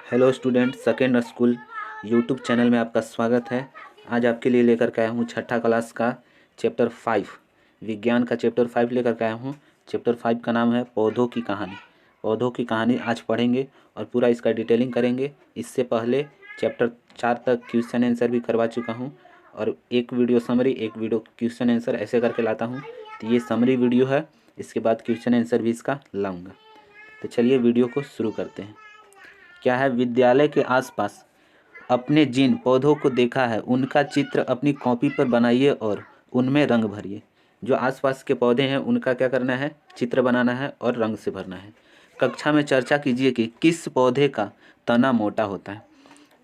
Hello student, second school YouTube channel में आपका स्वागत है। आज आपके लिए लेकर के आया हूँ छठा क्लास का चैप्टर 5 विज्ञान का चैप्टर 5 लेकर के आया हूँ। चैप्टर 5 का नाम है पौधों की कहानी। पौधों की कहानी आज पढ़ेंगे और पूरा इसका डिटेलिंग करेंगे। इससे पहले चैप्टर 4 तक क्वेश्चन आंसर भी करवा चुका हूँ और एक वीडियो समरी, एक वीडियो क्वेश्चन आंसर ऐसे करके लाता हूँ। तो ये समरी वीडियो है, इसके बाद क्वेश्चन आंसर भी इसका लाऊंगा। तो चलिए वीडियो को शुरू करते हैं। क्या है, विद्यालय के आसपास अपने जिन पौधों को देखा है उनका चित्र अपनी कॉपी पर बनाइए और उनमें रंग भरिए। जो आसपास के पौधे हैं उनका क्या करना है, चित्र बनाना है और रंग से भरना है। कक्षा में चर्चा कीजिए कि किस पौधे का तना मोटा होता है।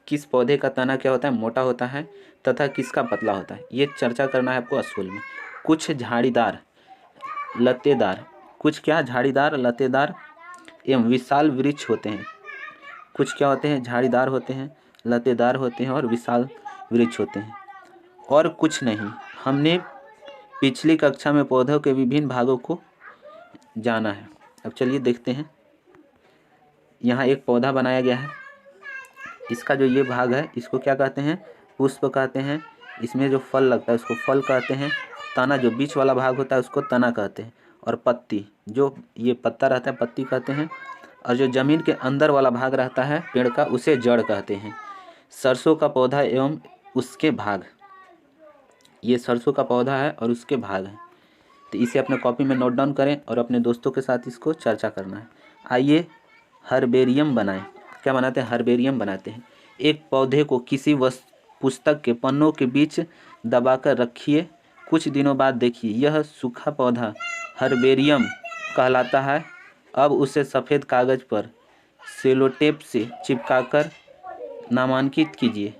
किस पौधे का तना क्या होता है, मोटा होता है, तथा किसका पतला होता है, ये चर्चा करना है आपको स्कूल में। कुछ झाड़ीदार लतेदार कुछ क्या झाड़ीदार लतेदार एवं विशाल वृक्ष होते हैं। कुछ क्या होते हैं, झाड़ीदार होते हैं, लतेदार होते हैं और विशाल वृक्ष होते हैं। और कुछ नहीं। हमने पिछली कक्षा में पौधों के विभिन्न भागों को जाना है। अब चलिए देखते हैं। यहाँ एक पौधा बनाया गया है। इसका जो ये भाग है इसको क्या कहते हैं, पुष्प कहते हैं। इसमें जो फल लगता है उसको फल कहते हैं। तना जो बीच वाला भाग होता है उसको तना कहते हैं। और पत्ती, जो ये पत्ता रहता है, पत्ती कहते हैं। और जो ज़मीन के अंदर वाला भाग रहता है पेड़ का, उसे जड़ कहते हैं। सरसों का पौधा एवं उसके भाग, ये सरसों का पौधा है और उसके भाग हैं। तो इसे अपने कॉपी में नोट डाउन करें और अपने दोस्तों के साथ इसको चर्चा करना है। आइए हर्बेरियम बनाएं। क्या बनाते हैं, हर्बेरियम बनाते हैं। एक पौधे को किसी पुस्तक के पन्नों के बीच दबाकर रखिए। कुछ दिनों बाद देखिए यह सूखा पौधा हर्बेरियम कहलाता है। अब उसे सफ़ेद कागज़ पर सेलोटेप से चिपकाकर नामांकित कीजिए।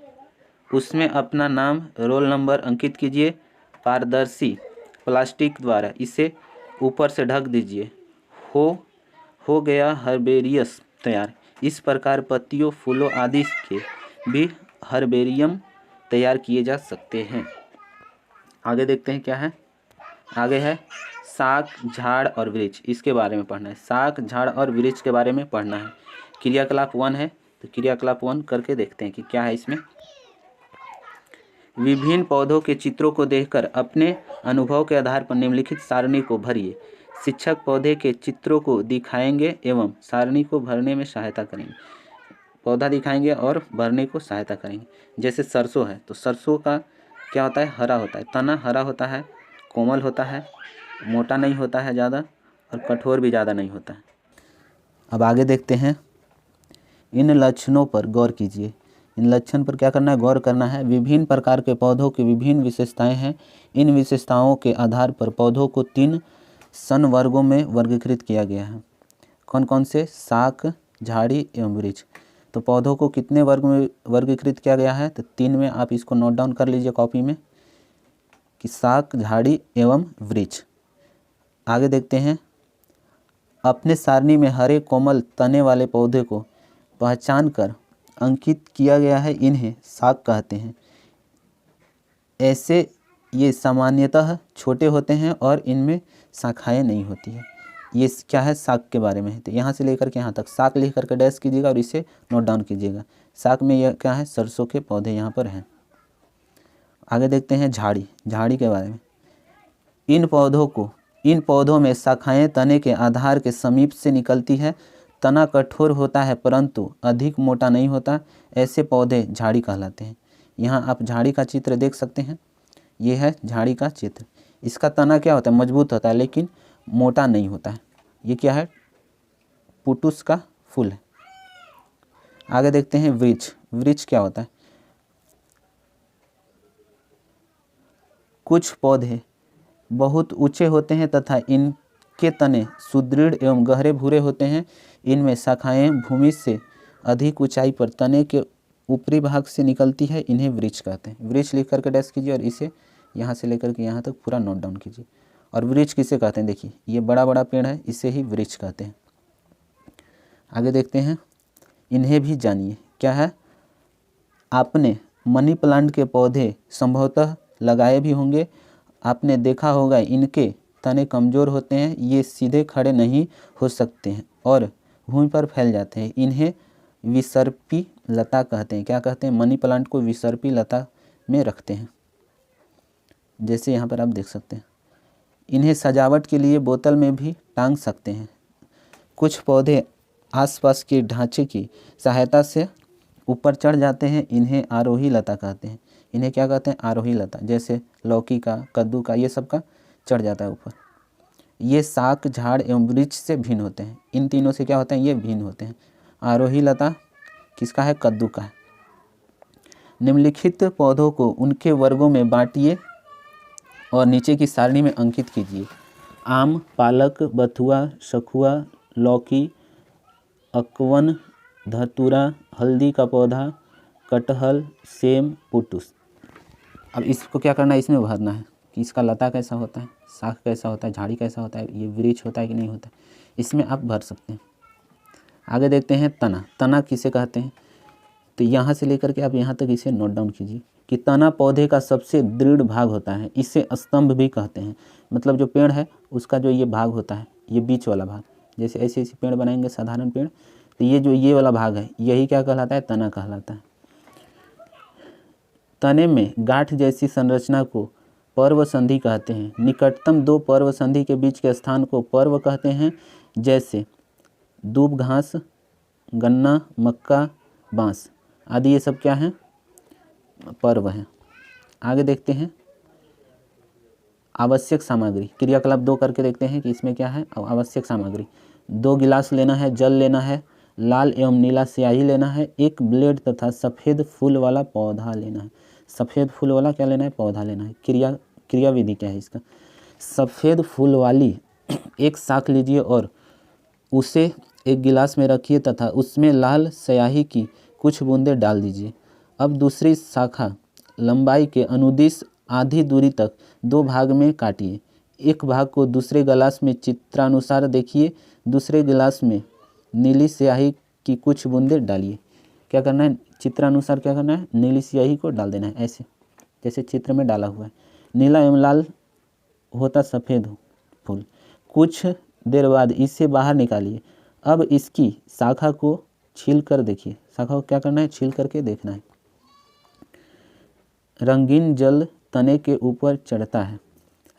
उसमें अपना नाम, रोल नंबर अंकित कीजिए। पारदर्शी प्लास्टिक द्वारा इसे ऊपर से ढक दीजिए। हो गया हर्बेरियस तैयार। इस प्रकार पत्तियों, फूलों आदि के भी हर्बेरियम तैयार किए जा सकते हैं। आगे देखते हैं क्या है। आगे है शाक, झाड़ और वृक्ष। इसके बारे में पढ़ना है। शाक, झाड़ और वृक्ष के बारे में पढ़ना है। क्रियाकलाप 1 है, तो क्रियाकलाप 1 करके देखते हैं कि क्या है इसमें। विभिन्न पौधों के चित्रों को देखकर अपने अनुभव के आधार पर निम्नलिखित सारणी को भरिए। शिक्षक पौधे के चित्रों को दिखाएंगे एवं सारणी को भरने में सहायता करेंगे। पौधा दिखाएंगे और भरने को सहायता करेंगे। जैसे सरसों है, तो सरसों का क्या होता है, हरा होता है। तना हरा होता है, कोमल होता है, मोटा नहीं होता है ज़्यादा और कठोर भी ज़्यादा नहीं होता है। अब आगे देखते हैं। इन लक्षणों पर गौर कीजिए। इन लक्षण पर क्या करना है, गौर करना है। विभिन्न प्रकार के पौधों की विभिन्न विशेषताएं हैं। इन विशेषताओं के आधार पर पौधों को 3 संवर्गों में वर्गीकृत किया गया है। कौन कौन से, शाक, झाड़ी एवं वृक्ष। तो पौधों को कितने वर्ग में वर्गीकृत किया गया है, तो 3 में। आप इसको नोट डाउन कर लीजिए कॉपी में कि शाक, झाड़ी एवं वृक्ष। आगे देखते हैं। अपने सारणी में हरे कोमल तने वाले पौधे को पहचान कर अंकित किया गया है। इन्हें शाक कहते हैं। ऐसे ये सामान्यतः छोटे होते हैं और इनमें शाखाएं नहीं होती है। ये क्या है, शाक के बारे में है। तो यहाँ से लेकर के यहाँ तक शाक लिख करके डैश कीजिएगा और इसे नोट डाउन कीजिएगा। शाक में यह क्या है, सरसों के पौधे यहाँ पर हैं। आगे देखते हैं झाड़ी। झाड़ी के बारे में, इन पौधों में शाखाएं तने के आधार के समीप से निकलती है। तना कठोर होता है परंतु अधिक मोटा नहीं होता। ऐसे पौधे झाड़ी कहलाते हैं। यहाँ आप झाड़ी का चित्र देख सकते हैं। ये है झाड़ी का चित्र। इसका तना क्या होता है, मजबूत होता है लेकिन मोटा नहीं होता है। ये क्या है, पुटुस का फूल है। आगे देखते हैं वृक्ष। वृक्ष क्या होता है। कुछ पौधे बहुत ऊंचे होते हैं तथा इनके तने सुदृढ़ एवं गहरे भूरे होते हैं। इनमें शाखाएं भूमि से अधिक ऊंचाई पर तने के ऊपरी भाग से निकलती है। इन्हें वृक्ष कहते हैं। वृक्ष लिख करके डैश कीजिए और इसे यहाँ से लेकर के यहाँ तक पूरा नोट डाउन कीजिए। और वृक्ष किसे कहते हैं, देखिए ये बड़ा बड़ा पेड़ है, इसे ही वृक्ष कहते हैं। आगे देखते हैं। इन्हें भी जानिए। क्या है, आपने मनी प्लांट के पौधे संभवतः लगाए भी होंगे। आपने देखा होगा इनके तने कमज़ोर होते हैं। ये सीधे खड़े नहीं हो सकते हैं और भूमि पर फैल जाते हैं। विसर्पी लता कहते हैं। क्या कहते हैं? मनी प्लांट को विसर्पी लता में रखते हैं, जैसे यहाँ पर आप देख सकते हैं। इन्हें सजावट के लिए बोतल में भी टांग सकते हैं। कुछ पौधे आसपास के ढांचे की सहायता से ऊपर चढ़ जाते हैं, इन्हें आरोही लता कहते हैं। इन्हें क्या कहते हैं? आरोही लता। जैसे लौकी का, कद्दू का, ये सब का चढ़ जाता है ऊपर। ये शाक, झाड़ एवं वृक्ष से भिन्न होते हैं। इन तीनों से क्या होते हैं? ये भिन्न होते हैं। आरोही लता किसका है? कद्दू का है। निम्नलिखित पौधों को उनके वर्गों में बांटिए और नीचे की सारणी में अंकित कीजिए। आम, पालक, बथुआ, सखुआ, लौकी, अकवन, धतूरा, हल्दी का पौधा, कटहल, सेम, पुटुस। अब इसको क्या करना है? इसमें भरना है कि इसका लता कैसा होता है, शाख कैसा होता है, झाड़ी कैसा होता है, ये वृक्ष होता है कि नहीं होता है, इसमें आप भर सकते हैं। आगे देखते हैं तना। तना किसे कहते हैं? तो यहाँ से लेकर के आप यहाँ तक इसे नोट डाउन कीजिए कि तना पौधे का सबसे दृढ़ भाग होता है। इसे स्तंभ भी कहते हैं। मतलब जो पेड़ है उसका जो ये भाग होता है, ये बीच वाला भाग, जैसे ऐसे ऐसे पेड़ बनाएंगे साधारण पेड़, तो ये जो ये वाला भाग है यही क्या कहलाता है? तना कहलाता है। तने में गांठ जैसी संरचना को पर्व संधि कहते हैं। निकटतम दो पर्व संधि के बीच के स्थान को पर्व कहते हैं। जैसे दूब घास, गन्ना, मक्का, बांस आदि, ये सब क्या हैं? पर्व हैं। आगे देखते हैं आवश्यक सामग्री। क्रियाकलाप 2 करके देखते हैं कि इसमें क्या है। आवश्यक सामग्री 2 गिलास लेना है, जल लेना है, लाल एवं नीला स्याही लेना है, एक ब्लेड तथा सफ़ेद फूल वाला पौधा लेना है। सफ़ेद फूल वाला क्या लेना है? पौधा लेना है। क्रिया विधि क्या है इसका? सफ़ेद फूल वाली एक शाख लीजिए और उसे एक गिलास में रखिए तथा उसमें लाल स्याही की कुछ बूंदें डाल दीजिए। अब दूसरी शाखा लंबाई के अनुदिश आधी दूरी तक 2 भाग में काटिए। एक भाग को दूसरे गिलास में चित्रानुसार देखिए। दूसरे गिलास में नीली स्याही की कुछ बूंदें डालिए। क्या करना है? चित्रानुसार क्या करना है? नीली स्याही को डाल देना है, ऐसे जैसे चित्र में डाला हुआ है। नीला एवं लाल होता सफ़ेद फूल। कुछ देर बाद इसे बाहर निकालिए। अब इसकी शाखा को छील कर देखिए। शाखा को क्या करना है? छील करके देखना है। रंगीन जल तने के ऊपर चढ़ता है।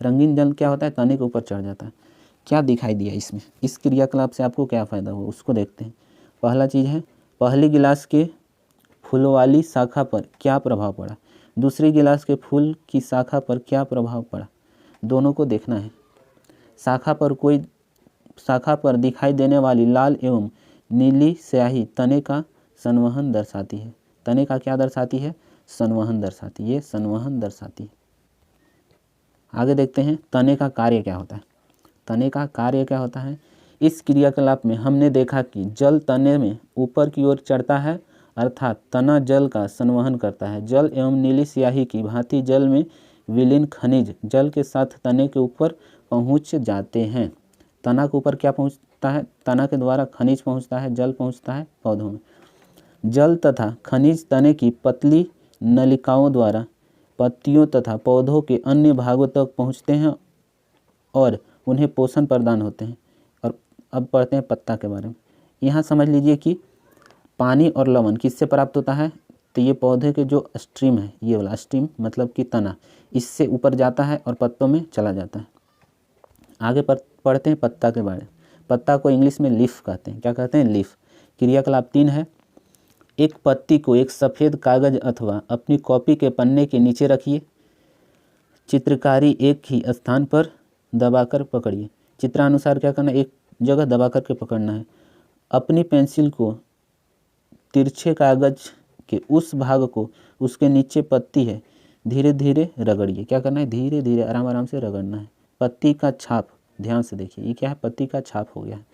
रंगीन जल क्या होता है? तने के ऊपर चढ़ जाता है। क्या दिखाई दिया इसमें? इस क्रियाकलाप से आपको क्या फ़ायदा हुआ उसको देखते हैं। पहला चीज़ है, पहली गिलास के फूल वाली शाखा पर क्या प्रभाव पड़ा, दूसरी गिलास के फूल की शाखा पर क्या प्रभाव पड़ा, दोनों को देखना है। शाखा पर दिखाई देने वाली लाल एवं नीली स्याही तने का संवहन दर्शाती है। तने का क्या दर्शाती है? संवहन दर्शाती है। ये संवहन दर्शाती है। आगे देखते हैं तने का कार्य क्या होता है। तने का कार्य क्या होता है? इस क्रियाकलाप में हमने देखा कि जल तने में ऊपर की ओर चढ़ता है, अर्थात तना जल का संवहन करता है। जल एवं नीली स्याही की भांति जल में विलीन खनिज जल के साथ तने के ऊपर पहुंच जाते हैं। तना के ऊपर क्या पहुंचता है? तना के द्वारा खनिज पहुंचता है, जल पहुंचता है पौधों में। जल तथा खनिज तने की पतली नलिकाओं द्वारा पत्तियों तथा पौधों के अन्य भागों तक पहुंचते हैं और उन्हें पोषण प्रदान होते हैं। और अब पढ़ते हैं पत्ता के बारे में। यहाँ समझ लीजिए कि पानी और लवण किससे प्राप्त होता है? तो ये पौधे के जो स्ट्रीम है, ये वाला स्ट्रीम मतलब कि तना, इससे ऊपर जाता है और पत्तों में चला जाता है। आगे पढ़ते हैं पत्ता के बारे में। पत्ता को इंग्लिश में लीफ कहते हैं। क्या कहते हैं? लीफ। क्रियाकलाप 3 है। एक पत्ती को एक सफ़ेद कागज अथवा अपनी कॉपी के पन्ने के नीचे रखिए। चित्रकारी एक ही स्थान पर दबाकर पकड़िए। चित्रानुसार क्या करना है? एक जगह दबा करके पकड़ना है। अपनी पेंसिल को तिरछे कागज के उस भाग को उसके नीचे पत्ती है धीरे धीरे रगड़िए। क्या करना है? धीरे धीरे आराम आराम से रगड़ना है। पत्ती का छाप ध्यान से देखिए। ये क्या है? पत्ती का छाप हो गया है।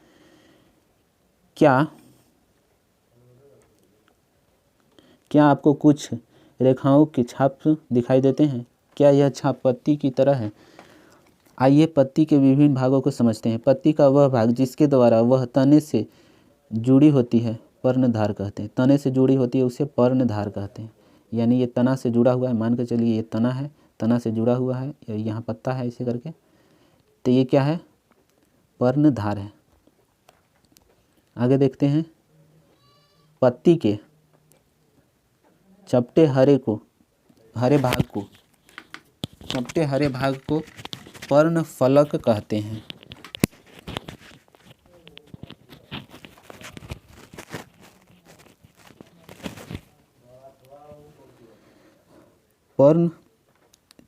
क्या आपको कुछ रेखाओं के छाप दिखाई देते हैं? क्या यह छाप पत्ती की तरह है? आइए पत्ती के विभिन्न भागों को समझते हैं। पत्ती का वह भाग जिसके द्वारा वह तने से जुड़ी होती है पर्णधार कहते हैं। तने से जुड़ी होती है उसे पर्णधार कहते हैं। यानी ये तना से जुड़ा हुआ है। मान के चलिए ये तना है, तना से जुड़ा हुआ है, यहाँ पत्ता है इसे करके, तो ये क्या है? पर्णधार है। आगे देखते हैं पत्ती के चपटे हरे भाग को पर्णफलक कहते हैं।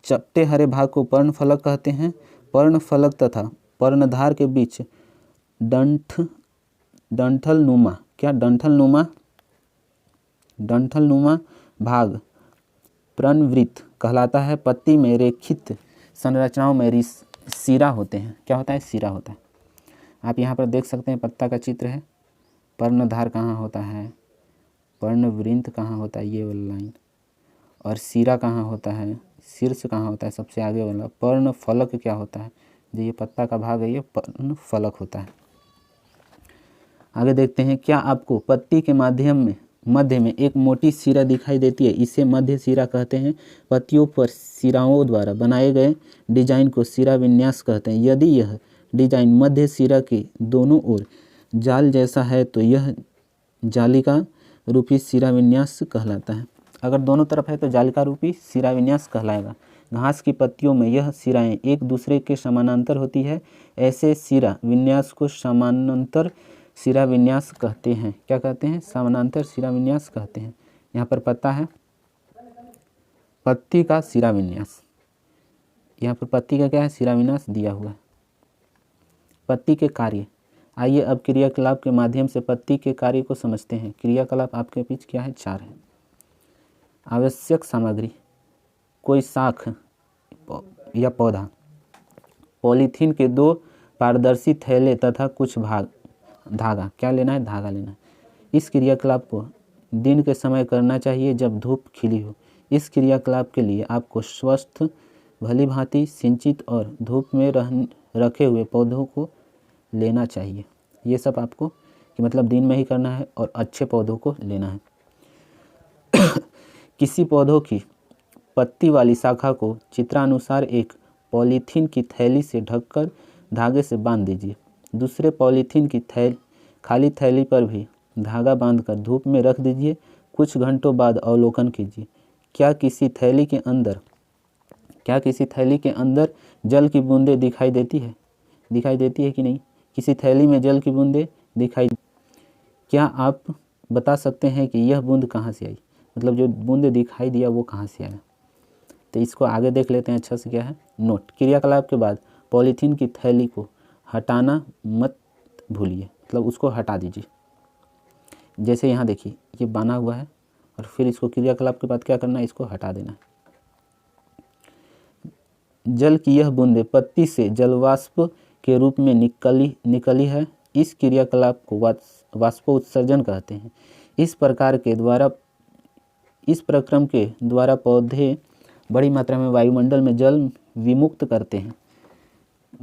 चपटे हरे भाग को पर्णफलक कहते हैं। पर्णफलक तथा पर्णधार के बीच डंठलनुमा भाग पर्णवृत्त कहलाता है। पत्ती में रेखित संरचनाओं में सिरा होते हैं। क्या होता है? सिरा होता है। आप यहाँ पर देख सकते हैं पत्ता का चित्र है। पर्णधार कहाँ होता है, पर्णवृत्त कहाँ होता है, ये वाला लाइन, और सिरा कहाँ होता है, शीर्ष कहाँ होता है, सबसे आगे वाला। पर्णफलक क्या होता है? जो ये पत्ता का भाग है ये पर्णफलक होता है। आगे देखते हैं। क्या आपको पत्ती के मध्य में एक मोटी सिरा दिखाई देती है? इसे मध्य सिरा कहते हैं। पत्तियों पर सिराओं द्वारा बनाए गए डिजाइन को सिरा विन्यास कहते हैं। यदि यह डिजाइन मध्य सिरा के दोनों ओर जाल जैसा है तो यह जालिका रूपी सिरा विन्यास कहलाता है। अगर दोनों तरफ है तो जालिका रूपी सिरा विन्यास कहलाएगा। घास की पत्तियों में यह सिराएं एक दूसरे के समानांतर होती है। ऐसे सिरा विन्यास को समानांतर सिरा विन्यास कहते हैं। क्या कहते हैं? समानांतर सिरा विन्यास कहते हैं। यहाँ पर पत्ता है, पत्ती का सिरा विन्यास। यहाँ पर पत्ती का क्या है? सिरा विन्यास दिया हुआ है। पत्ती के कार्य। आइए अब क्रियाकलाप के माध्यम से पत्ती के कार्य को समझते हैं। क्रियाकलाप आपके बीच क्या है? 4 है। आवश्यक सामग्री, कोई शाख या पौधा, पॉलीथीन के 2 पारदर्शी थैले तथा कुछ भाग धागा। क्या लेना है? धागा लेना है। इस क्रियाकलाप को दिन के समय करना चाहिए जब धूप खिली हो। इस क्रियाकलाप के लिए आपको स्वस्थ, भली भांति सिंचित और धूप में रखे हुए पौधों को लेना चाहिए। ये सब आपको कि मतलब दिन में ही करना है और अच्छे पौधों को लेना है। किसी पौधों की पत्ती वाली शाखा को चित्रानुसार एक पॉलीथीन की थैली से ढककर धागे से बांध दीजिए। दूसरे पॉलीथीन की खाली थैली पर भी धागा बांधकर धूप में रख दीजिए। कुछ घंटों बाद अवलोकन कीजिए। क्या किसी थैली के अंदर जल की बूंदें दिखाई देती है कि नहीं? किसी थैली में जल की बूंदें दिखाई। क्या आप बता सकते हैं कि यह बूंद कहाँ से आई? मतलब जो बूंदें दिखाई दिया वो कहाँ से आया? तो इसको आगे देख लेते हैं अच्छा से। क्या है? नोट। क्रियाकलाप के बाद पॉलीथीन की थैली को हटाना मत भूलिए, मतलब उसको हटा दीजिए। जैसे यहाँ देखिए ये बना हुआ है और फिर इसको क्रियाकलाप के बाद क्या करना है? इसको हटा देना है। जल की यह बूंदें पत्ती से जलवाष्प के रूप में निकली है। इस क्रियाकलाप को वाष्पोत्सर्जन कहते हैं। इस प्रक्रम के द्वारा पौधे बड़ी मात्रा में वायुमंडल में जल विमुक्त करते हैं।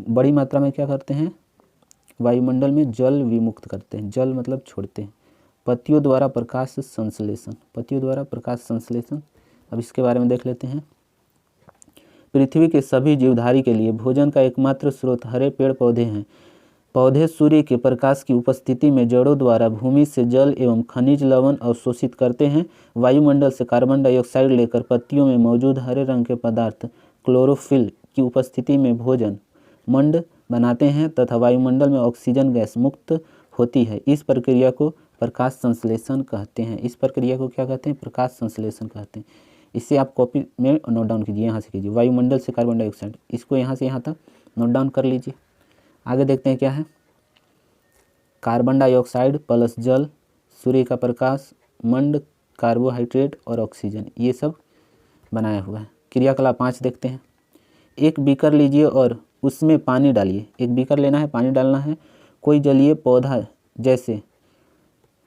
बड़ी मात्रा में क्या करते हैं? वायुमंडल में जल विमुक्त करते हैं। जल मतलब छोड़ते हैं। पत्तियों द्वारा प्रकाश संश्लेषण। अब इसके बारे में देख लेते हैं। पृथ्वी के सभी जीवधारी के लिए भोजन का एकमात्र स्रोत हरे पेड़ पौधे हैं। पौधे सूर्य के प्रकाश की उपस्थिति में जड़ों द्वारा भूमि से जल एवं खनिज लवण अवशोषित करते हैं। वायुमंडल से कार्बन डाइऑक्साइड लेकर पत्तियों में मौजूद हरे रंग के पदार्थ क्लोरोफिल की उपस्थिति में भोजन मंड बनाते हैं तथा वायुमंडल में ऑक्सीजन गैस मुक्त होती है। इस प्रक्रिया को प्रकाश संश्लेषण कहते हैं। इस प्रक्रिया को क्या कहते हैं? प्रकाश संश्लेषण कहते हैं। इसे आप कॉपी में नोट डाउन कीजिए। यहाँ से कीजिए वायुमंडल से कार्बन डाइऑक्साइड, इसको यहाँ से यहाँ तक नोट डाउन कर लीजिए। आगे देखते हैं क्या है। कार्बन डाइऑक्साइड प्लस जल, सूर्य का प्रकाश, मंड, कार्बोहाइड्रेट और ऑक्सीजन, ये सब बनाया हुआ है। क्रियाकलाप 5 देखते हैं। एक बीकर लीजिए और उसमें पानी डालिए। एक बीकर लेना है, पानी डालना है। कोई जलीय पौधा जैसे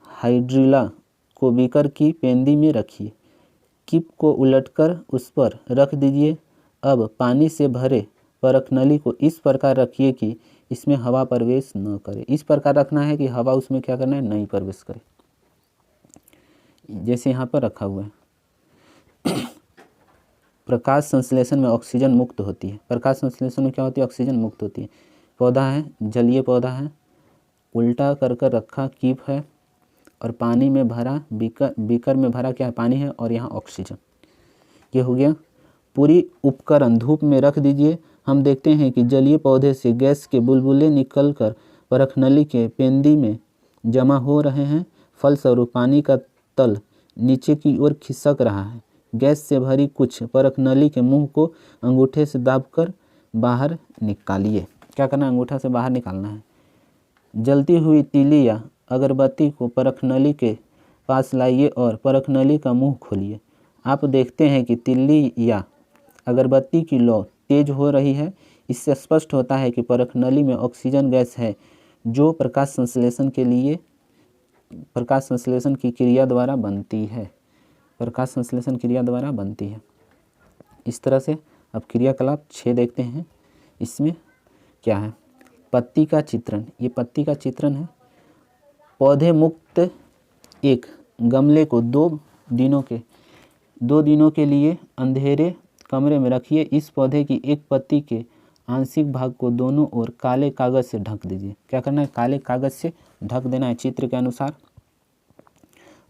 हाइड्रिला को बीकर की पेंदी में रखिए। किप को उलटकर उस पर रख दीजिए। अब पानी से भरे परखनली को इस प्रकार रखिए कि इसमें हवा प्रवेश न करे। इस प्रकार रखना है कि हवा उसमें क्या करना है? नहीं प्रवेश करे। जैसे यहाँ पर रखा हुआ है। प्रकाश संश्लेषण में ऑक्सीजन मुक्त होती है। प्रकाश संश्लेषण में क्या होती है? ऑक्सीजन मुक्त होती है। पौधा है, जलीय पौधा है, उल्टा कर रखा कीप है और पानी में भरा बीकर में भरा क्या है, पानी है, और यहाँ ऑक्सीजन। ये हो गया। पूरी उपकरण धूप में रख दीजिए। हम देखते हैं कि जलीय पौधे से गैस के बुलबुले निकलकर परखनली के पेंदी में जमा हो रहे हैं। फलस्वरूप पानी का तल नीचे की ओर खिसक रहा है। गैस से भरी कुछ परखनली के मुंह को अंगूठे से दाबकर बाहर निकालिए। क्या करना है, अंगूठा से बाहर निकालना है। जलती हुई तीली या अगरबत्ती को परखनली के पास लाइए और परखनली का मुंह खोलिए। आप देखते हैं कि तीली या अगरबत्ती की लौ तेज हो रही है। इससे स्पष्ट होता है कि परखनली में ऑक्सीजन गैस है जो प्रकाश संश्लेषण की क्रिया द्वारा बनती है। प्रकाश संश्लेषण क्रिया द्वारा बनती है। इस तरह से अब क्रियाकलाप 6 देखते हैं। इसमें क्या है, पत्ती का चित्रण। ये पत्ती का चित्रण है। पौधे मुक्त एक गमले को 2 दिनों के लिए अंधेरे कमरे में रखिए। इस पौधे की एक पत्ती के आंशिक भाग को दोनों ओर काले कागज से ढक दीजिए। क्या करना है, काले कागज से ढक देना है चित्र के अनुसार।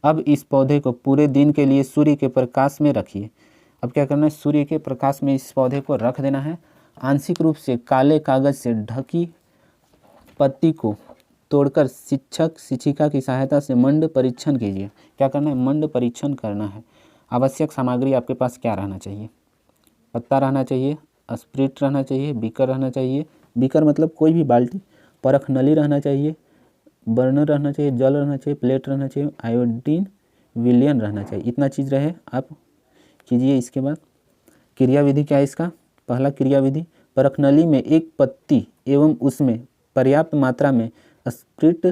अब इस पौधे को पूरे दिन के लिए सूर्य के प्रकाश में रखिए। अब क्या करना है, सूर्य के प्रकाश में इस पौधे को रख देना है। आंशिक रूप से काले कागज से ढकी पत्ती को तोड़कर शिक्षक शिक्षिका की सहायता से मंड परीक्षण कीजिए। क्या करना है, मंड परीक्षण करना है। आवश्यक सामग्री आपके पास क्या रहना चाहिए, पत्ता रहना चाहिए, स्प्रिट रहना चाहिए, बीकर रहना चाहिए। बीकर मतलब कोई भी बाल्टी, परखनली रहना चाहिए, बर्नर रहना चाहिए, जल रहना चाहिए, प्लेट रहना चाहिए, आयोडीन विलयन रहना चाहिए। इतना चीज़ रहे आप कीजिए। इसके बाद क्रियाविधि क्या है इसका, पहला क्रियाविधि, परखनली में एक पत्ती एवं उसमें पर्याप्त मात्रा में स्प्रिट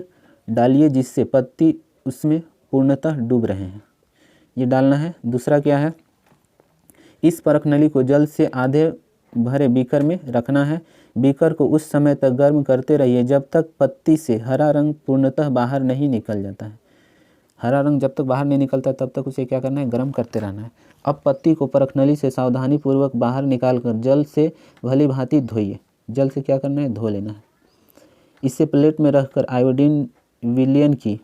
डालिए जिससे पत्ती उसमें पूर्णतः डूब रहे हैं, ये डालना है। दूसरा क्या है, इस परखनली को जल से आधे भरे बीकर में रखना है। बीकर को उस समय तक गर्म करते रहिए जब तक पत्ती से हरा रंग पूर्णतः बाहर नहीं निकल जाता है। हरा रंग जब तक बाहर नहीं निकलता तब तक उसे क्या करना है, गर्म करते रहना है। अब पत्ती को परखनली से सावधानी पूर्वक बाहर निकालकर जल से भली भांति धोइए। जल से क्या करना है, धो लेना है। इसे प्लेट में रखकर आयोडीन विलयन की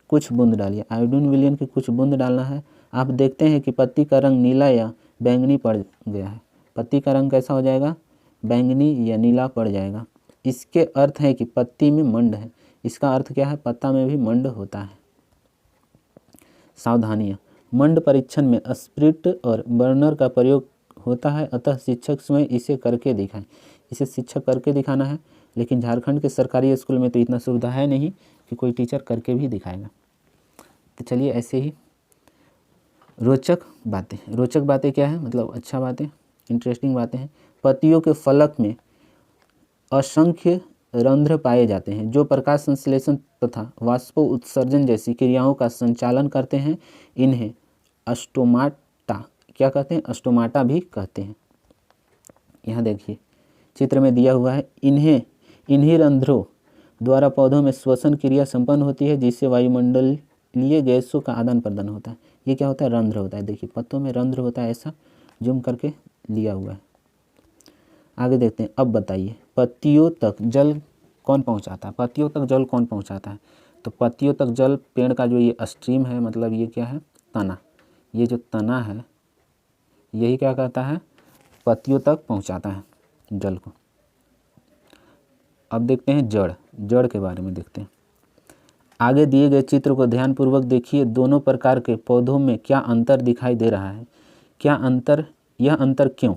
कुछ बूंद डालिए। आयोडीन विलयन की कुछ बूंद डालना है। आप देखते हैं कि पत्ती का रंग नीला या बैंगनी पड़ गया है। पत्ती का रंग कैसा हो जाएगा, बैंगनी या नीला पड़ जाएगा। इसके अर्थ है कि पत्ती में मंड है। इसका अर्थ क्या है, पत्ता में भी मंड होता है। सावधानियाँ, मंड परीक्षण में स्प्रिट और बर्नर का प्रयोग होता है, अतः शिक्षक स्वयं इसे करके दिखाएं। इसे शिक्षक करके दिखाना है, लेकिन झारखंड के सरकारी स्कूल में तो इतना सुविधा है नहीं कि कोई टीचर करके भी दिखाएगा। तो चलिए ऐसे ही रोचक बातें क्या है, मतलब अच्छा बातें, इंटरेस्टिंग बातें हैं। पत्तियों के फलक में असंख्य रंध्र पाए जाते हैं जो प्रकाश संश्लेषण तथा वाष्पो उत्सर्जन जैसी क्रियाओं का संचालन करते हैं। इन्हें अस्टोमाटा क्या कहते हैं, अस्टोमाटा भी कहते हैं। यहाँ देखिए चित्र में दिया हुआ है। इन्हीं रंध्रों द्वारा पौधों में श्वसन क्रिया संपन्न होती है जिससे वायुमंडलीय गैसों का आदान प्रदान होता है। ये क्या होता है, रंध्र होता है। देखिए पत्तों में रंध्र होता है, ऐसा जूम करके लिया हुआ है। आगे देखते हैं। अब बताइए पत्तियों तक जल कौन पहुंचाता है, पत्तियों तक जल कौन पहुंचाता है। तो पत्तियों तक जल पेड़ का जो ये स्ट्रीम है, मतलब ये क्या है, तना। ये जो तना है यही क्या कहता है, पत्तियों तक पहुंचाता है जल को। अब देखते हैं जड़ के बारे में देखते हैं। आगे दिए गए चित्र को ध्यानपूर्वक देखिए। दोनों प्रकार के पौधों में क्या अंतर दिखाई दे रहा है, यह अंतर क्यों।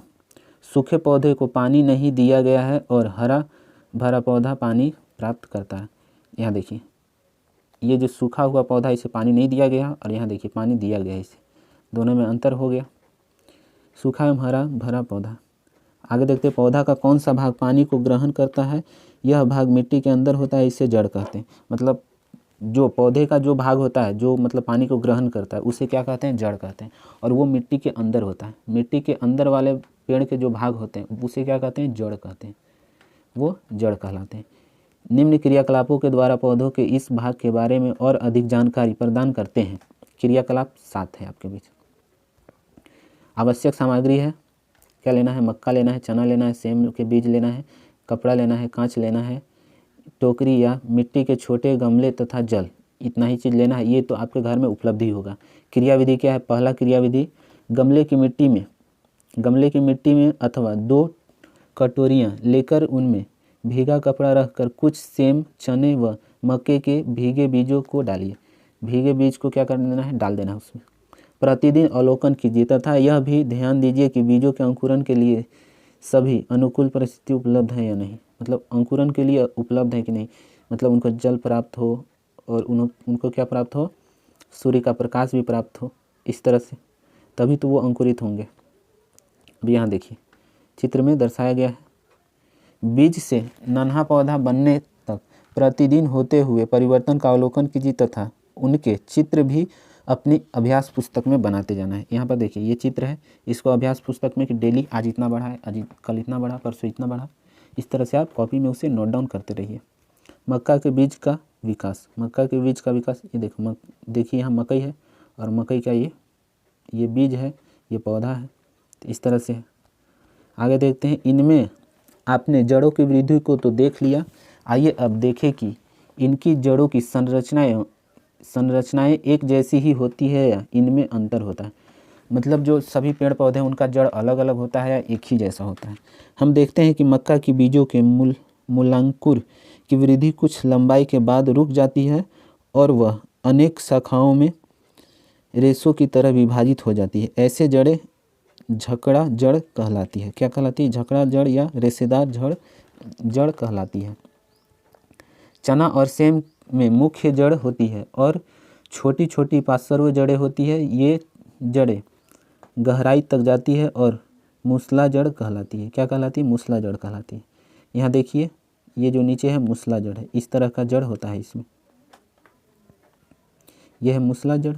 सूखे पौधे को पानी नहीं दिया गया है और हरा भरा पौधा पानी प्राप्त करता है। यहाँ देखिए ये जो सूखा हुआ पौधा इसे पानी नहीं दिया गया और यहाँ देखिए पानी दिया गया है इसे, दोनों में अंतर हो गया। सूखा एवं हरा भरा पौधा। आगे देखते हैं पौधा का कौन सा भाग पानी को ग्रहण करता है। यह भाग मिट्टी के अंदर होता है, इसे जड़ कहते हैं। मतलब जो पौधे का जो भाग होता है जो मतलब पानी को ग्रहण करता है उसे क्या कहते हैं, जड़ कहते हैं। और वो मिट्टी के अंदर होता है। मिट्टी के अंदर वाले पेड़ के जो भाग होते हैं उसे क्या कहते हैं, जड़ कहते हैं, वो जड़ कहलाते हैं। निम्न क्रियाकलापों के द्वारा पौधों के इस भाग के बारे में और अधिक जानकारी प्रदान करते हैं। क्रियाकलाप 7 है आपके बीच। आवश्यक सामग्री है, क्या लेना है, मक्का लेना है, चना लेना है, सेम के बीज लेना है, कपड़ा लेना है, कांच लेना है, टोकरी या मिट्टी के छोटे गमले तथा जल। इतना ही चीज़ लेना है, ये तो आपके घर में उपलब्ध ही होगा। क्रियाविधि क्या है? पहला क्रियाविधि, गमले की मिट्टी में अथवा 2 कटोरियाँ लेकर उनमें भीगा कपड़ा रखकर कुछ सेम, चने व मक्के के भीगे बीजों को डालिए। भीगे बीज को क्या कर देना है? डाल देना है उसमें। प्रतिदिन अवलोकन कीजिए तथा यह भी ध्यान दीजिए कि बीजों के अंकुरन के लिए सभी अनुकूल परिस्थिति उपलब्ध है या नहीं। मतलब अंकुरन के लिए उपलब्ध है कि नहीं, मतलब उनको जल प्राप्त हो और उनको क्या प्राप्त हो? सूर्य का प्रकाश भी प्राप्त हो, इस तरह से, तभी तो वो अंकुरित होंगे। अब यहाँ देखिए चित्र में दर्शाया गया है, बीज से नन्हा पौधा बनने तक प्रतिदिन होते हुए परिवर्तन का अवलोकन कीजिए तथा उनके चित्र भी अपनी अभ्यास पुस्तक में बनाते जाना है। यहाँ पर देखिए ये चित्र है, इसको अभ्यास पुस्तक में कि डेली आज इतना बढ़ा है, आज कल इतना बढ़ा, परसों इतना बढ़ा, इस तरह से आप कॉपी में उसे नोट डाउन करते रहिए। मक्का के बीज का विकास, ये देखो देखिए यहाँ मकई है और मकई का ये बीज है, ये पौधा है, तो इस तरह से है। आगे देखते हैं, इनमें आपने जड़ों की वृद्धि को तो देख लिया, आइए अब देखें कि इनकी जड़ों की संरचनाएं एक जैसी ही होती है या इनमें अंतर होता है। मतलब जो सभी पेड़ पौधे हैं उनका जड़ अलग अलग होता है या एक ही जैसा होता है। हम देखते हैं कि मक्का की बीजों के मूलांकुर की वृद्धि कुछ लंबाई के बाद रुक जाती है और वह अनेक शाखाओं में रेशों की तरह विभाजित हो जाती है। ऐसे जड़ें झकड़ा जड़ कहलाती है। क्या कहलाती है? झकड़ा जड़ या रेशेदार जड़ कहलाती है। चना और सेम में मुख्य जड़ होती है और छोटी छोटी पार्श्व जड़ें होती है। ये जड़ें गहराई तक जाती है और मूसला जड़ कहलाती है। क्या कहलाती है? मूसला जड़ कहलाती है। यहाँ देखिए ये जो नीचे है मूसला जड़ है, इस तरह का जड़ होता है इसमें, यह है मूसला जड़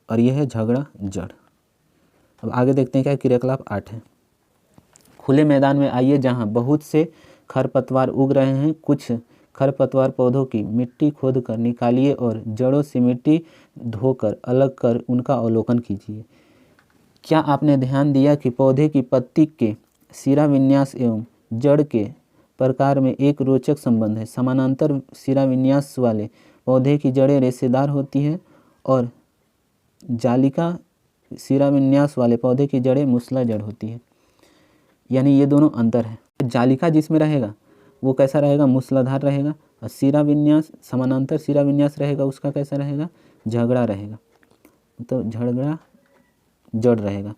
और यह है झगड़ा जड़। अब आगे देखते हैं क्या क्रियाकलाप 8 है। खुले मैदान में आइए जहाँ बहुत से खरपतवार उग रहे हैं। कुछ खरपतवार पौधों की मिट्टी खोद कर निकालिए और जड़ों से मिट्टी धोकर अलग कर उनका अवलोकन कीजिए। क्या आपने ध्यान दिया कि पौधे की पत्ती के सिरा विन्यास एवं जड़ के प्रकार में एक रोचक संबंध है। समानांतर सिरा विन्यास वाले पौधे की जड़ें रेशेदार होती हैं और जालिका सिरा विन्यास वाले पौधे की जड़ें मूसला जड़ होती है। यानी ये दोनों अंतर है। जालिका जिसमें रहेगा वो कैसा रहेगा? मूसलाधार रहेगा। और सिरा विन्यास, समानांतर सिरा विन्यास रहेगा, उसका कैसा रहेगा? झगड़ा रहेगा, तो झगड़ा जड़ रहेगा।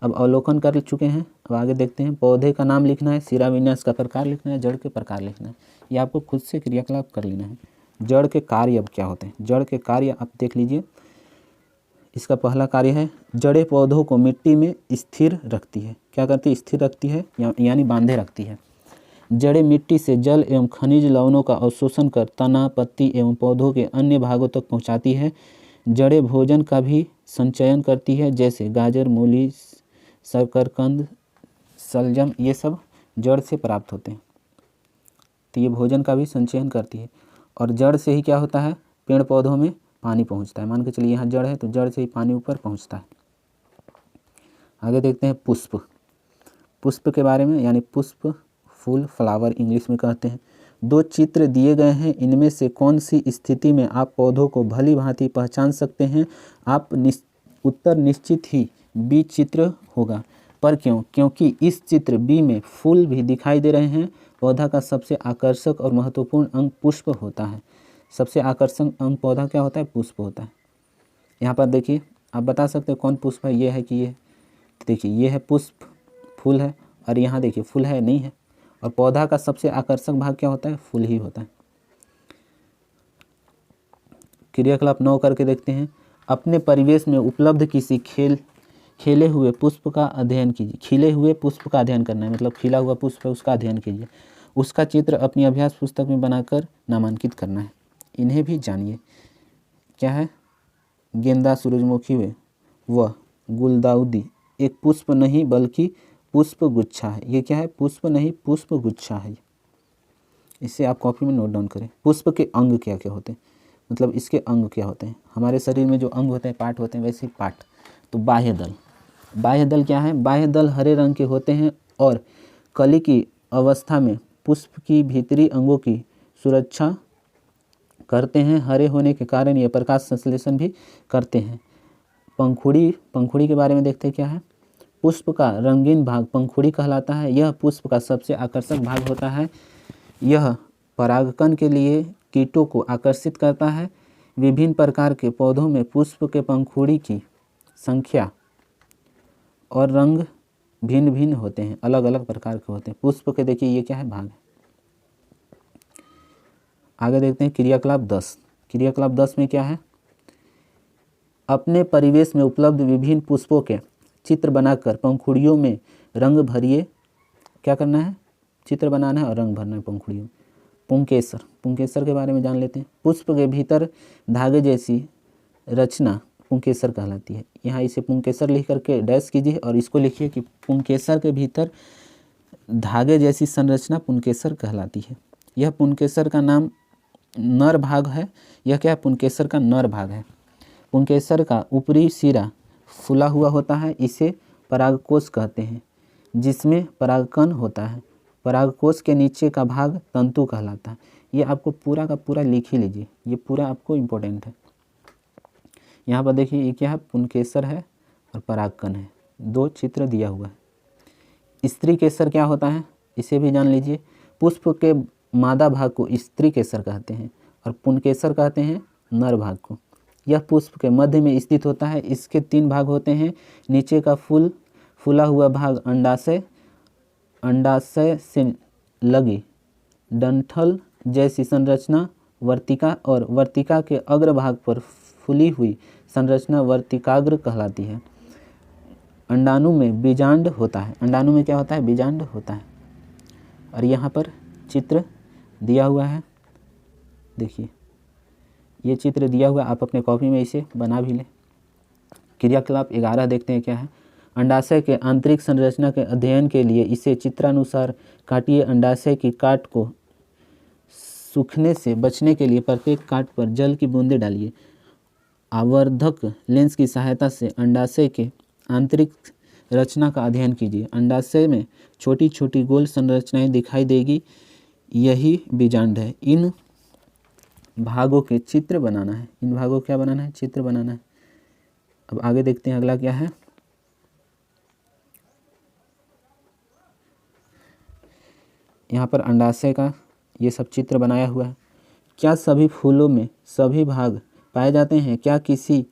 अब अवलोकन कर चुके हैं, अब आगे देखते हैं। पौधे का नाम लिखना है, सिरा विन्यास का प्रकार लिखना है, जड़ के प्रकार लिखना है। ये आपको खुद से क्रियाकलाप कर लेना है। जड़ के कार्य अब क्या होते हैं? जड़ के कार्य आप देख लीजिए। इसका पहला कार्य है, जड़ें पौधों को मिट्टी में स्थिर रखती है। क्या करती है? स्थिर रखती है, यानी बांधे रखती है। जड़ें मिट्टी से जल एवं खनिज लवणों का अवशोषण कर तना, पत्ती एवं पौधों के अन्य भागों तक पहुंचाती है। जड़ें भोजन का भी संचयन करती है, जैसे गाजर, मूली, शकरकंद, शलजम, ये सब जड़ से प्राप्त होते हैं। तो ये भोजन का भी संचयन करती है। और जड़ से ही क्या होता है? पेड़ पौधों में पानी पहुंचता है। मान के चलिए यहाँ जड़ है तो जड़ से ही पानी ऊपर पहुंचता है। आगे देखते हैं पुष्प। पुष्प के बारे में, यानी पुष्प, फूल, फ्लावर इंग्लिश में कहते हैं। 2 चित्र दिए गए हैं, इनमें से कौन सी स्थिति में आप पौधों को भली भांति पहचान सकते हैं? आप उत्तर निश्चित ही बी चित्र होगा। पर क्यों? क्योंकि इस चित्र बी में फूल भी दिखाई दे रहे हैं। पौधा का सबसे आकर्षक और महत्वपूर्ण अंग पुष्प होता है। सबसे आकर्षक अंग पौधा क्या होता है? पुष्प होता है। यहाँ पर देखिए आप बता सकते हैं कौन पुष्प है, ये है कि ये, देखिए ये है पुष्प, फूल है, और यहाँ देखिए फूल है नहीं है। और पौधा का सबसे आकर्षक भाग क्या होता है? फूल ही होता है। क्रियाकलाप 9 करके देखते हैं। अपने परिवेश में उपलब्ध किसी खिले हुए पुष्प का अध्ययन कीजिए। खिले हुए पुष्प का अध्ययन करना है, मतलब खिला हुआ पुष्प है उसका अध्ययन कीजिए। उसका चित्र अपनी अभ्यास पुस्तक में बनाकर नामांकित करना है। इन्हें भी जानिए। क्या है? गेंदा, सूरजमुखी व गुलदाउदी एक पुष्प नहीं बल्कि पुष्प गुच्छा है। ये क्या है? पुष्प नहीं, पुष्प गुच्छा है। इसे आप कॉपी में नोट डाउन करें। पुष्प के अंग क्या क्या होते हैं, मतलब इसके अंग क्या होते हैं? हमारे शरीर में जो अंग होते हैं, पार्ट होते हैं, वैसे ही पार्ट। तो बाह्य दल, बाह्य दल क्या है? बाह्य दल हरे रंग के होते हैं और कली की अवस्था में पुष्प की भीतरी अंगों की सुरक्षा करते हैं। हरे होने के कारण ये प्रकाश संश्लेषण भी करते हैं। पंखुड़ी, पंखुड़ी के बारे में देखते हैं क्या है। पुष्प का रंगीन भाग पंखुड़ी कहलाता है। यह पुष्प का सबसे आकर्षक भाग होता है। यह परागकण के लिए कीटों को आकर्षित करता है। विभिन्न प्रकार के पौधों में पुष्प के पंखुड़ी की संख्या और रंग भिन्न भिन्न होते हैं, अलग अलग प्रकार के होते हैं। पुष्प के देखिए ये क्या है, भाग है। आगे देखते हैं क्रियाकलाप 10। क्रियाकलाप 10 में क्या है, अपने परिवेश में उपलब्ध विभिन्न पुष्पों के चित्र बनाकर पंखुड़ियों में रंग भरिए। क्या करना है, चित्र बनाना है और रंग भरना है पंखुड़ियों में। पुंकेसर, पुंकेसर के बारे में जान लेते हैं। पुष्प के भीतर धागे जैसी रचना पुंकेसर कहलाती है। यहाँ इसे पुंकेसर लिख करके डैश कीजिए और इसको लिखिए कि पुंकेसर के भीतर धागे जैसी संरचना पुंकेसर कहलाती है। यह पुंकेसर का नाम नर भाग है। यह क्या है, पुंकेसर का नर भाग है। पुंकेसर का ऊपरी सिरा फूला हुआ होता है। इसे परागकोश कहते हैं, जिसमें परागकण होता है। परागकोश के नीचे का भाग तंतु कहलाता है। ये आपको पूरा का पूरा लिख ही लीजिए, ये पूरा आपको इम्पोर्टेंट है। यहाँ पर देखिए ये क्या है, पुंकेसर है और परागकण है, दो चित्र दिया हुआ है। स्त्री केसर क्या होता है, इसे भी जान लीजिए। पुष्प के मादा भाग को स्त्री केसर कहते हैं और पुंकेसर कहते हैं नर भाग को। यह पुष्प के मध्य में स्थित होता है। इसके 3 भाग होते हैं। नीचे का फूला हुआ भाग अंडाशय, अंडाशय से लगी डंठल जैसी संरचना वर्तिका, और वर्तिका के अग्रभाग पर फूली हुई संरचना वर्तिकाग्र कहलाती है। अंडाणु में बीजांड होता है। अंडाणु में क्या होता है, बीजांड होता है। और यहाँ पर चित्र दिया हुआ है, देखिए ये चित्र दिया हुआ है, आप अपने कॉपी में इसे बना भी लें। क्रियाकलाप 11 देखते हैं क्या है। अंडाशय के आंतरिक संरचना के अध्ययन के लिए इसे चित्रानुसार काटिए। अंडाशय की काट को सूखने से बचने के लिए प्रत्येक काट पर जल की बूंदें डालिए। आवर्धक लेंस की सहायता से अंडाशय के आंतरिक रचना का अध्ययन कीजिए। अंडाशय में छोटी छोटी गोल संरचनाएं दिखाई देगी, यही बीजांड है। इन भागों के चित्र बनाना है। इन भागों क्या बनाना है, चित्र बनाना है। अब आगे देखते हैं अगला क्या है। यहाँ पर अंडाशय का ये सब चित्र बनाया हुआ है। क्या सभी फूलों में सभी भाग पाए जाते हैं? क्या किसी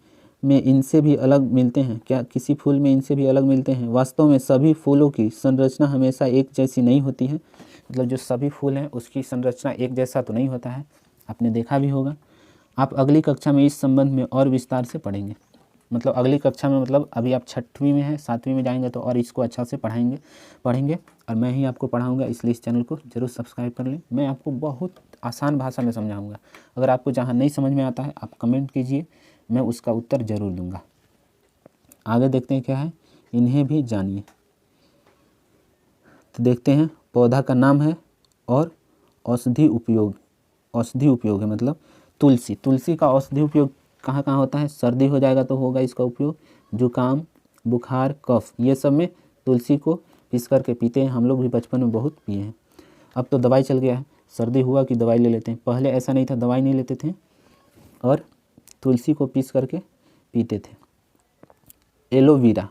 में इनसे भी अलग मिलते हैं? क्या किसी फूल में इनसे भी अलग मिलते हैं? वास्तव में सभी फूलों की संरचना हमेशा एक जैसी नहीं होती है। मतलब जो सभी फूल हैं उसकी संरचना एक जैसा तो नहीं होता है, आपने देखा भी होगा। आप अगली कक्षा में इस संबंध में और विस्तार से पढ़ेंगे। मतलब अगली कक्षा में, मतलब अभी आप 6वीं में हैं, 7वीं में जाएंगे तो और इसको अच्छा से पढ़ेंगे और मैं ही आपको पढ़ाऊंगा। इसलिए इस चैनल को जरूर सब्सक्राइब कर लें। मैं आपको बहुत आसान भाषा में समझाऊंगा। अगर आपको जहाँ नहीं समझ में आता है आप कमेंट कीजिए, मैं उसका उत्तर ज़रूर दूंगा। आगे देखते हैं क्या है, इन्हें भी जानिए। तो देखते हैं, पौधा का नाम है और औषधि उपयोग है, मतलब तुलसी। तुलसी का औषधि उपयोग कहाँ कहाँ होता है? सर्दी हो जाएगा तो होगा इसका उपयोग, जुकाम, बुखार, कफ, ये सब में तुलसी को पीस करके पीते हैं। हम लोग भी बचपन में बहुत पिए हैं। अब तो दवाई चल गया है, सर्दी हुआ कि दवाई ले लेते हैं। पहले ऐसा नहीं था, दवाई नहीं लेते थे और तुलसी को पीस करके पीते थे। एलोवेरा,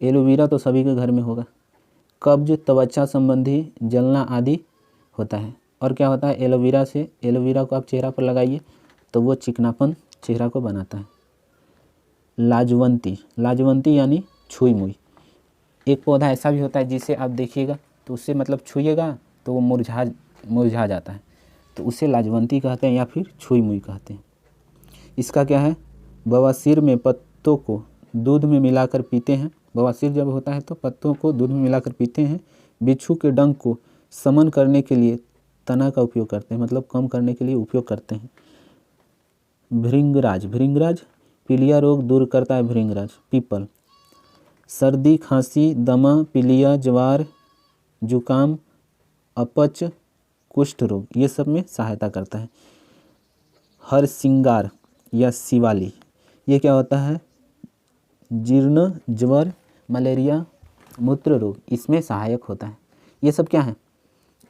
एलोवेरा तो सभी के घर में होगा। कब्ज, त्वचा संबंधी जलना आदि होता है। और क्या होता है एलोवेरा से? एलोवेरा को आप चेहरा पर लगाइए तो वो चिकनापन चेहरा को बनाता है। लाजवंती, लाजवंती यानी छुई मुई। एक पौधा ऐसा भी होता है जिसे आप देखिएगा तो उससे मतलब छुइएगा तो वो मुरझा जाता है, तो उसे लाजवंती कहते हैं या फिर छुई मुई कहते हैं। इसका क्या है, बवासीर में पत्तों को दूध में मिलाकर पीते हैं। बवासीर जब होता है तो पत्तों को दूध में मिलाकर पीते हैं। बिच्छू के डंक को शमन करने के लिए तना का उपयोग करते हैं, मतलब कम करने के लिए उपयोग करते हैं। भृंगराज, भृंगराज पीलिया रोग दूर करता है। भृंगराज, पीपल सर्दी, खांसी, दमा, पीलिया, ज्वार, जुकाम, अपच, कुष्ठ रोग, ये सब में सहायता करता है। हरसिंगार या शिवाली, ये क्या होता है? जीर्ण, ज्वर, मलेरिया, मूत्र रोग, इसमें सहायक होता है। ये सब क्या है?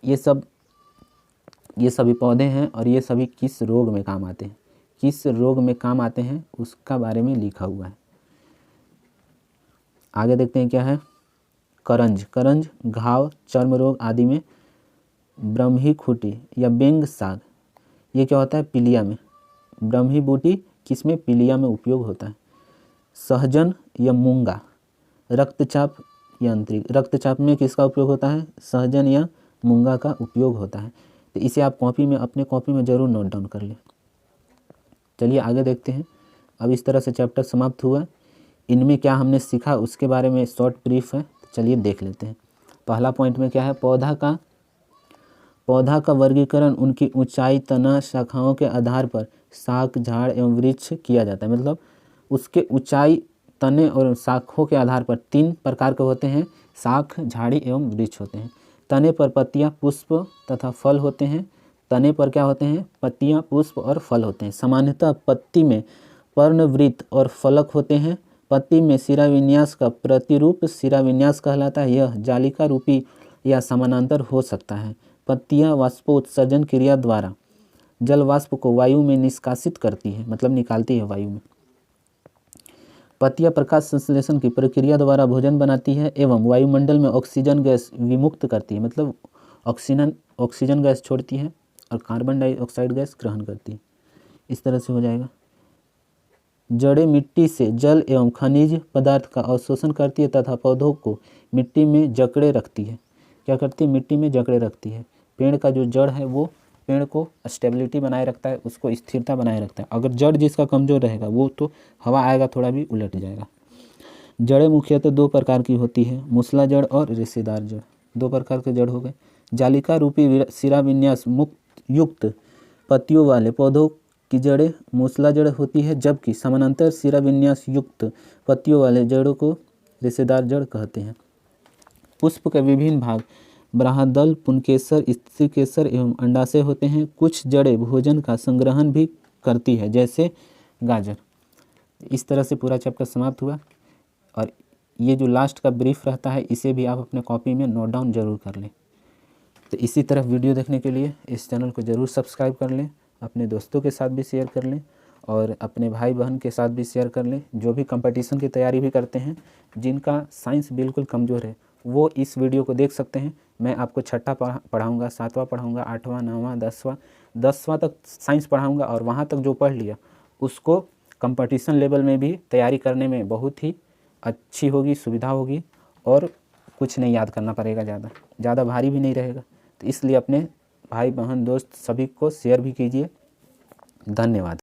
ये सब ये सभी पौधे हैं और ये सभी किस रोग में काम आते हैं, किस रोग में काम आते हैं उसका बारे में लिखा हुआ है। आगे देखते हैं क्या है। करंज, करंज घाव, चर्म रोग आदि में। ब्रह्मी खूटी या बेंग साग, ये क्या होता है, पीलिया में। ब्रह्मी बूटी किस में, पीलिया में उपयोग होता है। सहजन या मूंगा, रक्तचाप यांत्रिक, रक्तचाप में किसका उपयोग होता है, सहजन या मूंगा का उपयोग होता है। तो इसे आप कॉपी में, अपने कॉपी में ज़रूर नोट डाउन कर लें। चलिए आगे देखते हैं। अब इस तरह से चैप्टर समाप्त हुआ। इनमें क्या हमने सीखा उसके बारे में शॉर्ट ब्रीफ है, तो चलिए देख लेते हैं। पहला पॉइंट में क्या है, पौधा का वर्गीकरण उनकी ऊंचाई, तना, शाखाओं के आधार पर शाख, झाड़ एवं वृक्ष किया जाता है। मतलब उसके ऊंचाई, तने और शाखों के आधार पर 3 प्रकार के होते हैं, शाख, झाड़ी एवं वृक्ष होते हैं। तने पर पत्तियां, पुष्प तथा फल होते हैं। तने पर क्या होते हैं, पत्तियां, पुष्प और फल होते हैं। सामान्यतः पत्ती में पर्णवृत्त और फलक होते हैं। पत्ती में शिराविन्यास का प्रतिरूप शिराविन्यास कहलाता है। यह जालिका रूपी या समानांतर हो सकता है। पत्तियां वाष्पोत्सर्जन क्रिया द्वारा जल वाष्प को वायु में निष्कासित करती है, मतलब निकालती है वायु में। पत्तियां प्रकाश संश्लेषण की प्रक्रिया द्वारा भोजन बनाती है एवं वायुमंडल में ऑक्सीजन गैस विमुक्त करती है, मतलब ऑक्सीजन गैस छोड़ती है और कार्बन डाइऑक्साइड गैस ग्रहण करती है। इस तरह से हो जाएगा। जड़ें मिट्टी से जल एवं खनिज पदार्थ का अवशोषण करती है तथा पौधों को मिट्टी में जकड़े रखती है। क्या करती है, मिट्टी में जकड़े रखती है। पेड़ का जो जड़ है वो पेड़ को स्टेबिलिटी बनाए रखता है, उसको स्थिरता बनाए रखता है। अगर जड़ जिसका कमज़ोर रहेगा वो तो हवा आएगा थोड़ा भी उलट जाएगा। जड़ें मुख्यतः 2 प्रकार की होती है, मूसला जड़ और रेशेदार जड़। 2 प्रकार के जड़ हो गए। जालिका रूपी शिराविन्यास युक्त पत्तियों वाले पौधों की जड़ें मूसला जड़ होती है, जबकि समानांतर शिराविन्यास युक्त पत्तियों वाले जड़ों को रेशेदार जड़ कहते हैं। पुष्प के विभिन्न भाग बाह्यदल, पुंकेसर, स्त्रीकेसर एवं अंडाशय होते हैं। कुछ जड़ें भोजन का संग्रहण भी करती है, जैसे गाजर। इस तरह से पूरा चैप्टर समाप्त हुआ और ये जो लास्ट का ब्रीफ रहता है इसे भी आप अपने कॉपी में नोट डाउन जरूर कर लें। तो इसी तरह वीडियो देखने के लिए इस चैनल को ज़रूर सब्सक्राइब कर लें, अपने दोस्तों के साथ भी शेयर कर लें और अपने भाई बहन के साथ भी शेयर कर लें। जो भी कंपटीशन की तैयारी भी करते हैं, जिनका साइंस बिल्कुल कमज़ोर है, वो इस वीडियो को देख सकते हैं। मैं आपको छठा पढ़ाऊँगा, 7वां पढ़ाऊँगा, 8वां, 9वां, 10वां तक साइंस पढ़ाऊँगा और वहाँ तक जो पढ़ लिया उसको कंपटीशन लेवल में भी तैयारी करने में बहुत ही अच्छी होगी, सुविधा होगी और कुछ नहीं याद करना पड़ेगा, ज़्यादा भारी भी नहीं रहेगा। तो इसलिए अपने भाई बहन दोस्त सभी को शेयर भी कीजिए। धन्यवाद।